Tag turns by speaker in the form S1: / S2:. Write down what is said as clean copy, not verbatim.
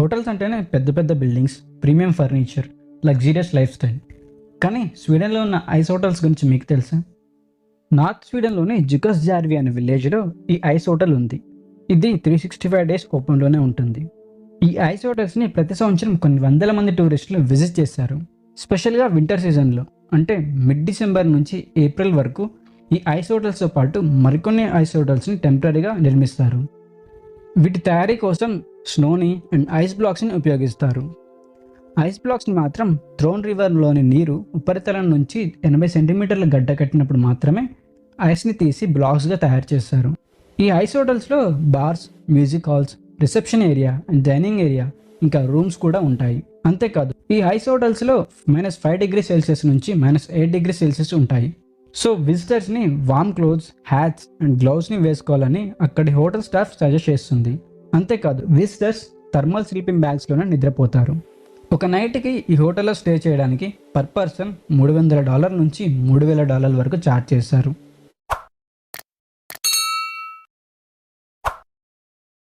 S1: Hotels అంటేనే పెద్ద పెద్ద buildings, premium furniture, luxurious life style. కానీ స్వీడన్లో ఉన్న ఐస్ హోటల్స్ గురించి మీకు తెలుసా? నార్త్ స్వీడన్లోని జుకస్ జార్వి అనే విలేజ్లో ఈ ఐస్ హోటల్ ఉంది. ఇది 365 డేస్ ఓపెన్లోనే ఉంటుంది. ఈ ఐస్ హోటల్స్ని ప్రతి సంవత్సరం కొన్ని వందల మంది టూరిస్టులు విజిట్ చేశారు. స్పెషల్గా వింటర్ సీజన్లో, అంటే మిడ్ డిసెంబర్ నుంచి ఏప్రిల్ వరకు ఈ ఐస్ హోటల్స్తో పాటు మరికొన్ని ఐస్ హోటల్స్ని టెంపరీగా నిర్మిస్తారు. వీటి తయారీ కోసం స్నోని అండ్ ఐస్ బ్లాక్స్ని ఉపయోగిస్తారు. ఐస్ బ్లాక్స్ని మాత్రం థ్రోన్ రివర్లోని నీరు ఉపరితలం నుంచి 80 సెంటీమీటర్ల గడ్డ కట్టినప్పుడు మాత్రమే ఐస్ని తీసి బ్లాక్స్గా తయారు చేస్తారు. ఈ ఐస్ హోటల్స్లో bars, music halls, reception area and dining area, ఇంకా రూమ్స్ కూడా ఉంటాయి. అంతేకాదు ఈ ఐస్ హోటల్స్లో -5°C నుంచి -8°C ఉంటాయి. సో విజిటర్స్ని వార్మ్ క్లోత్స్, హ్యాట్స్ అండ్ గ్లౌస్ని వేసుకోవాలని అక్కడి హోటల్ స్టాఫ్ సజెస్ట్ చేస్తుంది. అంతేకాదు విజిటర్స్ థర్మల్ స్లీపింగ్ బ్యాగ్స్లోనే నిద్రపోతారు. ఒక నైట్కి ఈ హోటల్లో స్టే చేయడానికి పర్ పర్సన్ $300 నుంచి $3,000 వరకు ఛార్జ్ చేస్తారు.